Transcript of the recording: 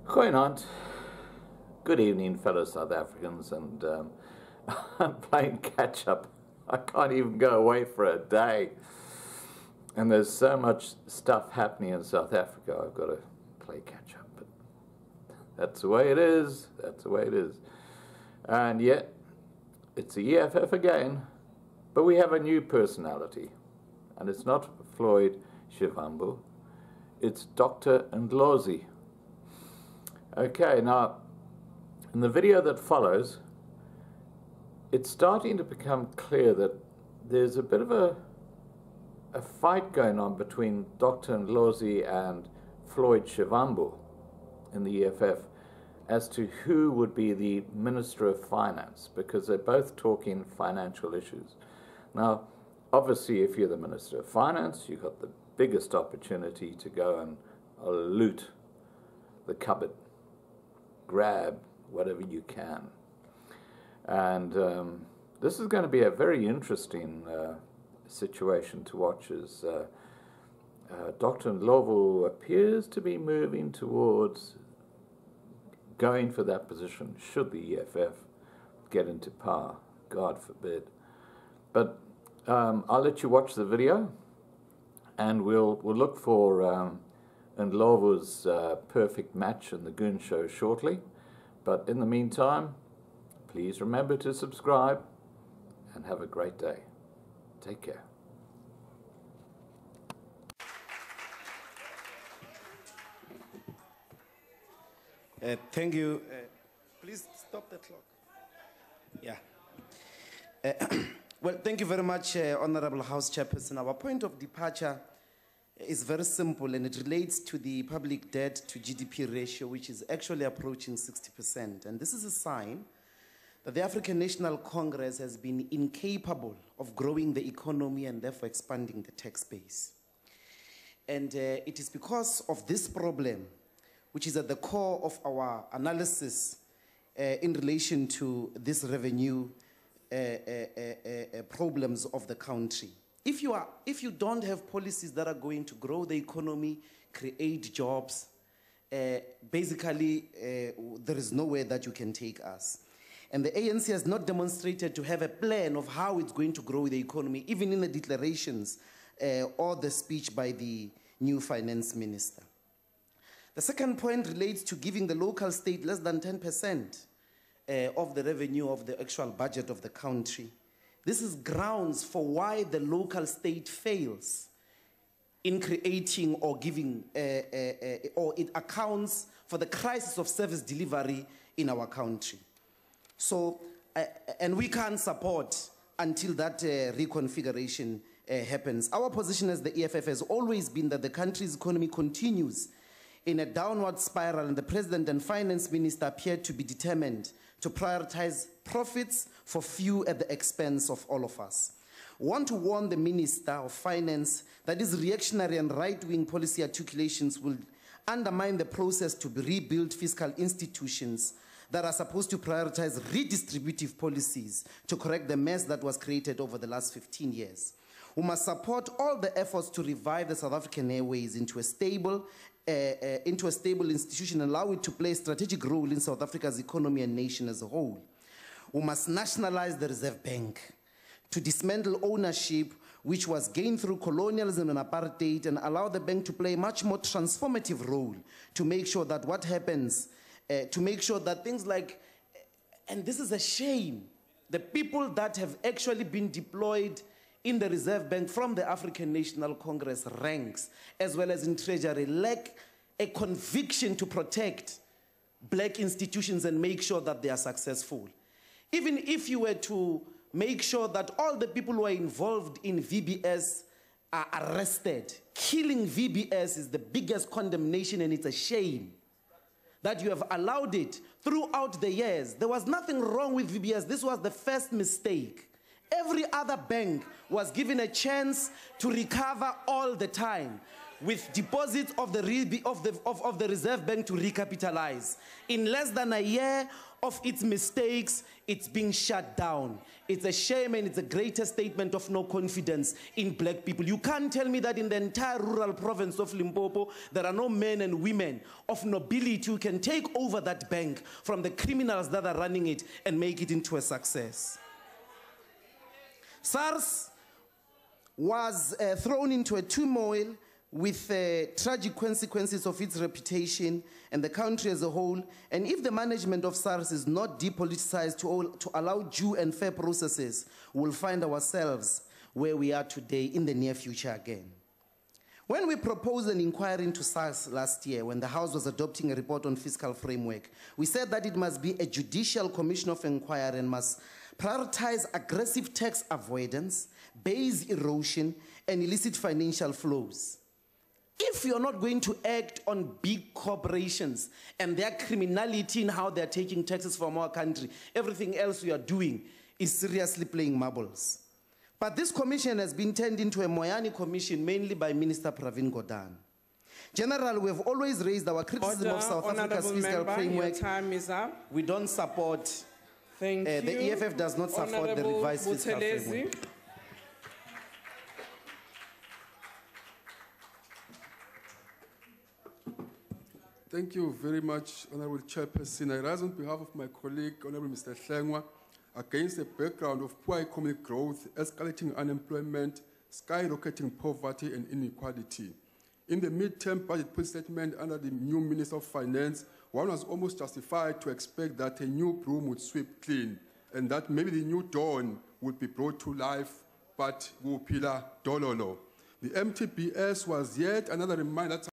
Goeienaand. Good evening, fellow South Africans, and I'm playing catch-up. I can't even go away for a day. And there's so much stuff happening in South Africa, I've got to play catch-up. But that's the way it is. That's the way it is. And yet, it's the EFF again, but we have a new personality. And it's not Floyd Shivambu, it's Dr Ndlozi. Okay, now, in the video that follows, it's starting to become clear that there's a bit of a fight going on between Dr Ndlozi and Floyd Shivambu in the EFF as to who would be the Minister of Finance, because they're both talking financial issues. Now, obviously, if you're the Minister of Finance, you've got the biggest opportunity to go and loot the cupboard, grab whatever you can. And this is going to be a very interesting situation to watch, as Dr Ndlozi appears to be moving towards going for that position, should the EFF get into power, God forbid. But I'll let you watch the video, and we'll look for Ndlovu's perfect match in the Goon show shortly. But in the meantime, please remember to subscribe and have a great day. Take care. Thank you. Please stop the clock. Yeah. Well, thank you very much, Honorable House Chairperson. Our point of departure is very simple, and it relates to the public debt to GDP ratio, which is actually approaching 60%. And this is a sign that the African National Congress has been incapable of growing the economy and therefore expanding the tax base. And it is because of this problem, which is at the core of our analysis in relation to this revenue problems of the country. If you don't have policies that are going to grow the economy, create jobs, basically there is nowhere that you can take us. And the ANC has not demonstrated to have a plan of how it's going to grow the economy, even in the declarations or the speech by the new finance minister. The second point relates to giving the local state less than 10% of the revenue of the actual budget of the country. This is grounds for why the local state fails in creating or giving, or it accounts for the crisis of service delivery in our country. So, and we can't support until that reconfiguration happens. Our position as the EFF has always been that the country's economy continues in a downward spiral, and the President and Finance Minister appear to be determined to prioritize profits for few at the expense of all of us. We want to warn the Minister of Finance that his reactionary and right-wing policy articulations will undermine the process to rebuild fiscal institutions that are supposed to prioritize redistributive policies to correct the mess that was created over the last 15 years. We must support all the efforts to revive the South African Airways into a stable institution and allow it to play a strategic role in South Africa's economy and nation as a whole. We must nationalize the Reserve Bank to dismantle ownership which was gained through colonialism and apartheid, and allow the bank to play a much more transformative role to make sure that what happens, to make sure that things like, and this is a shame, the people that have actually been deployed in the Reserve Bank from the African National Congress ranks, as well as in Treasury, lack a conviction to protect black institutions and make sure that they are successful. Even if you were to make sure that all the people who are involved in VBS are arrested, killing VBS is the biggest condemnation, and it's a shame that you have allowed it throughout the years. There was nothing wrong with VBS. This was the first mistake. Every other bank was given a chance to recover all the time. with deposits of the Reserve Bank to recapitalize. In less than a year of its mistakes, it's being shut down. It's a shame, and it's a greater statement of no confidence in black people. You can't tell me that in the entire rural province of Limpopo, there are no men and women of nobility who can take over that bank from the criminals that are running it and make it into a success. SARS was thrown into a turmoil with tragic consequences of its reputation and the country as a whole. And if the management of SARS is not depoliticized to allow due and fair processes, we'll find ourselves where we are today in the near future again. When we proposed an inquiry into SARS last year, when the House was adopting a report on fiscal framework, we said that it must be a judicial commission of inquiry and must prioritize aggressive tax avoidance, base erosion, and illicit financial flows. If you're not going to act on big corporations and their criminality in how they're taking taxes from our country, everything else we are doing is seriously playing marbles. But this commission has been turned into a Moyani commission, mainly by Minister Pravin Gordhan. General, we have always raised our criticism of South Africa's fiscal framework. Your time is up. We don't support, Thank you. the EFF does not support the revised fiscal framework. Thank you very much, Honorable Chairperson. I rise on behalf of my colleague, Honorable Mr. Hlengwa, against the background of poor economic growth, escalating unemployment, skyrocketing poverty and inequality. In the mid-term budget statement under the new Minister of Finance, one was almost justified to expect that a new broom would sweep clean and that maybe the new dawn would be brought to life, but Gupila Dololo. The MTBS was yet another reminder that